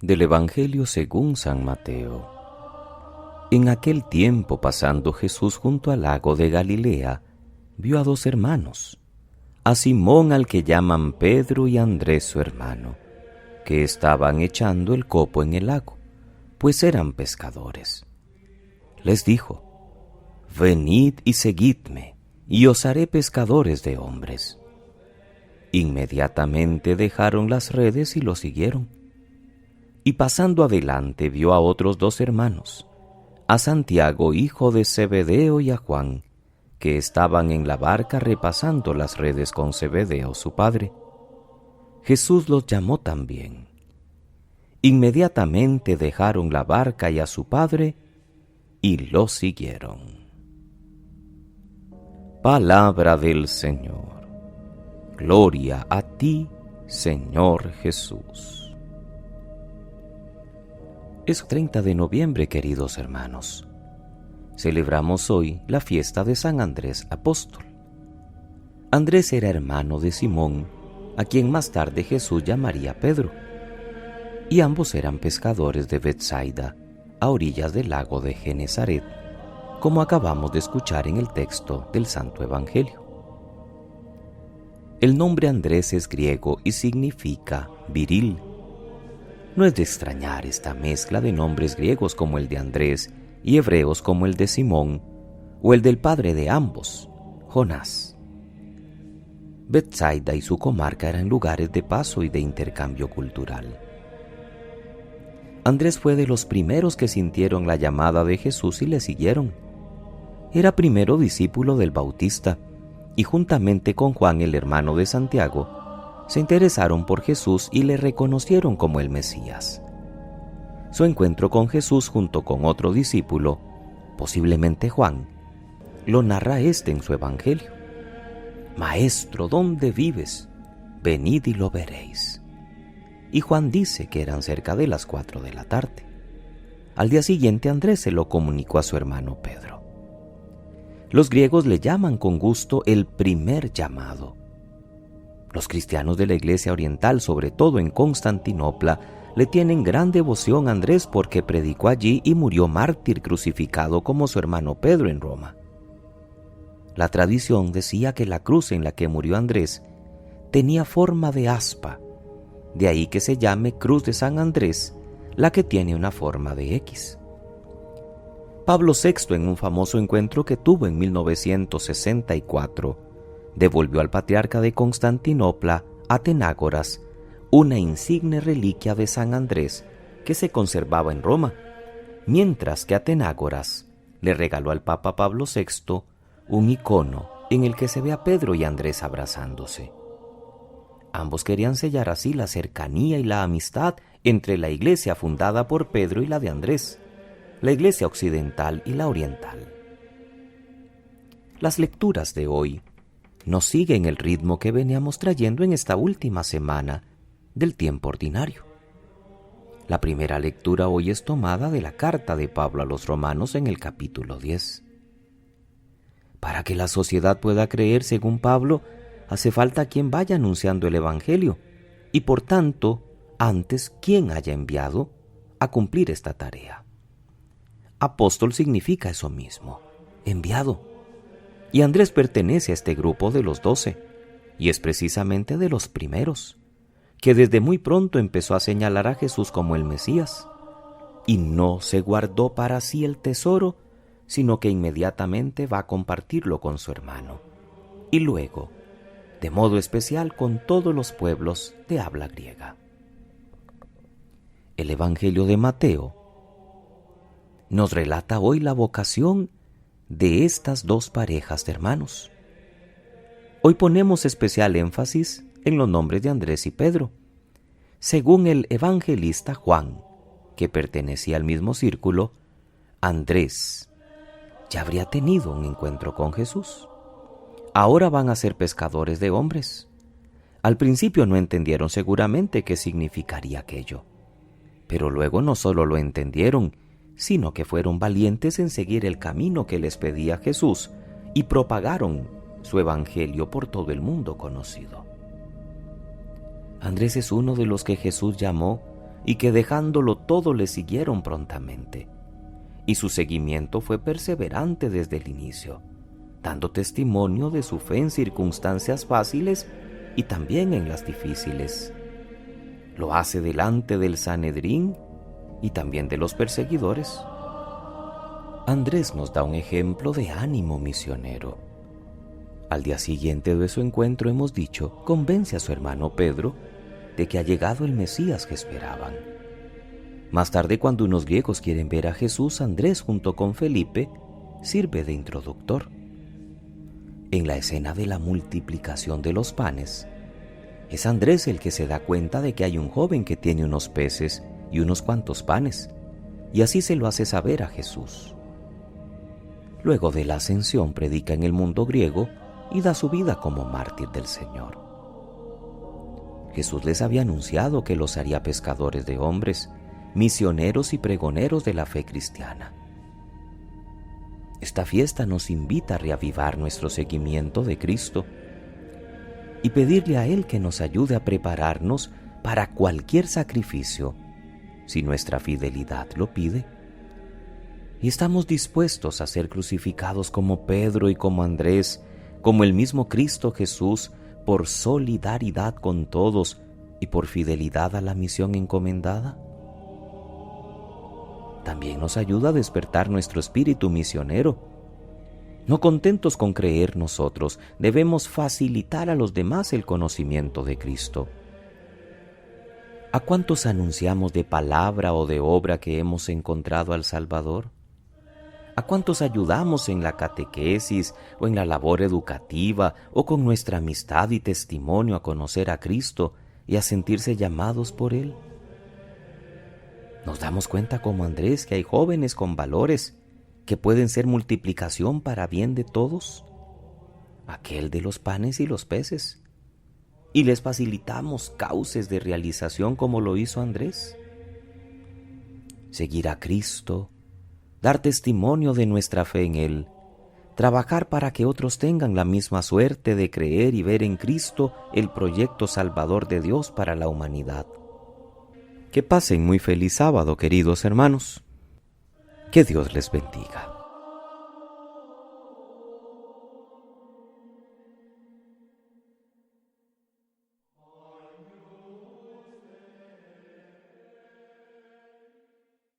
Del Evangelio según San Mateo. En aquel tiempo, pasando Jesús junto al lago de Galilea, vio a dos hermanos, a Simón al que llaman Pedro y a Andrés su hermano, que estaban echando el copo en el lago, pues eran pescadores. Les dijo: «Venid y seguidme, y os haré pescadores de hombres». Inmediatamente dejaron las redes y lo siguieron. Y pasando adelante vio a otros dos hermanos, a Santiago, hijo de Zebedeo, y a Juan, que estaban en la barca repasando las redes con Zebedeo, su padre. Jesús los llamó también. Inmediatamente dejaron la barca y a su padre, y lo siguieron. Palabra del Señor. Gloria a ti, Señor Jesús. Es 30 de noviembre, queridos hermanos. Celebramos hoy la fiesta de San Andrés Apóstol. Andrés era hermano de Simón, a quien más tarde Jesús llamaría Pedro, y ambos eran pescadores de Betsaida, a orillas del lago de Genesaret, como acabamos de escuchar en el texto del Santo Evangelio. El nombre Andrés es griego y significa viril. No es de extrañar esta mezcla de nombres griegos como el de Andrés y hebreos como el de Simón o el del padre de ambos, Jonás. Betsaida y su comarca eran lugares de paso y de intercambio cultural. Andrés fue de los primeros que sintieron la llamada de Jesús y le siguieron. Era primero discípulo del Bautista y juntamente con Juan, el hermano de Santiago, se interesaron por Jesús y le reconocieron como el Mesías. Su encuentro con Jesús junto con otro discípulo, posiblemente Juan, lo narra en su Evangelio. «Maestro, ¿dónde vives? Venid y lo veréis». Y Juan dice que eran cerca de las 4 de la tarde. Al día siguiente Andrés se lo comunicó a su hermano Pedro. Los griegos le llaman con gusto el primer llamado. Los cristianos de la Iglesia Oriental, sobre todo en Constantinopla, le tienen gran devoción a Andrés porque predicó allí y murió mártir crucificado como su hermano Pedro en Roma. La tradición decía que la cruz en la que murió Andrés tenía forma de aspa, de ahí que se llame Cruz de San Andrés, la que tiene una forma de X. Pablo VI, en un famoso encuentro que tuvo en 1964, devolvió al patriarca de Constantinopla, Atenágoras, una insigne reliquia de San Andrés que se conservaba en Roma, mientras que Atenágoras le regaló al Papa Pablo VI un icono en el que se ve a Pedro y Andrés abrazándose. Ambos querían sellar así la cercanía y la amistad entre la iglesia fundada por Pedro y la de Andrés, la iglesia occidental y la oriental. Las lecturas de hoy nos siguen el ritmo que veníamos trayendo en esta última semana del tiempo ordinario. La primera lectura hoy es tomada de la carta de Pablo a los Romanos en el capítulo 10. Para que la sociedad pueda creer según Pablo, hace falta quien vaya anunciando el Evangelio y por tanto, antes quien haya enviado a cumplir esta tarea. Apóstol significa eso mismo, enviado. Y Andrés pertenece a este grupo de los 12, y es precisamente de los primeros, que desde muy pronto empezó a señalar a Jesús como el Mesías, y no se guardó para sí el tesoro, sino que inmediatamente va a compartirlo con su hermano, y luego, de modo especial, con todos los pueblos de habla griega. El Evangelio de Mateo nos relata hoy la vocación de estas dos parejas de hermanos. Hoy ponemos especial énfasis en los nombres de Andrés y Pedro. Según el evangelista Juan, que pertenecía al mismo círculo, Andrés ya habría tenido un encuentro con Jesús. Ahora van a ser pescadores de hombres. Al principio no entendieron seguramente qué significaría aquello, pero luego no solo lo entendieron, sino que fueron valientes en seguir el camino que les pedía Jesús y propagaron su evangelio por todo el mundo conocido. Andrés es uno de los que Jesús llamó y que dejándolo todo le siguieron prontamente. Y su seguimiento fue perseverante desde el inicio, dando testimonio de su fe en circunstancias fáciles y también en las difíciles. Lo hace delante del Sanedrín y también de los perseguidores. Andrés nos da un ejemplo de ánimo misionero. Al día siguiente de su encuentro, hemos dicho, convence a su hermano Pedro de que ha llegado el Mesías que esperaban. Más tarde, cuando unos griegos quieren ver a Jesús, Andrés, junto con Felipe, sirve de introductor. En la escena de la multiplicación de los panes, es Andrés el que se da cuenta de que hay un joven que tiene unos peces y unos cuantos panes, y así se lo hace saber a Jesús. Luego de la ascensión, predica en el mundo griego y da su vida como mártir del Señor. Jesús les había anunciado que los haría pescadores de hombres, misioneros y pregoneros de la fe cristiana. Esta fiesta nos invita a reavivar nuestro seguimiento de Cristo y pedirle a Él que nos ayude a prepararnos para cualquier sacrificio, si nuestra fidelidad lo pide. Y estamos dispuestos a ser crucificados como Pedro y como Andrés, como el mismo Cristo Jesús, por solidaridad con todos y por fidelidad a la misión encomendada. También nos ayuda a despertar nuestro espíritu misionero. No contentos con creer nosotros, debemos facilitar a los demás el conocimiento de Cristo. ¿A cuántos anunciamos de palabra o de obra que hemos encontrado al Salvador? ¿A cuántos ayudamos en la catequesis o en la labor educativa o con nuestra amistad y testimonio a conocer a Cristo y a sentirse llamados por Él? Nos damos cuenta como Andrés que hay jóvenes con valores que pueden ser multiplicación para bien de todos, aquel de los panes y los peces, y les facilitamos cauces de realización como lo hizo Andrés. Seguir a Cristo, dar testimonio de nuestra fe en Él, trabajar para que otros tengan la misma suerte de creer y ver en Cristo el proyecto salvador de Dios para la humanidad. Que pasen muy feliz sábado, queridos hermanos. Que Dios les bendiga.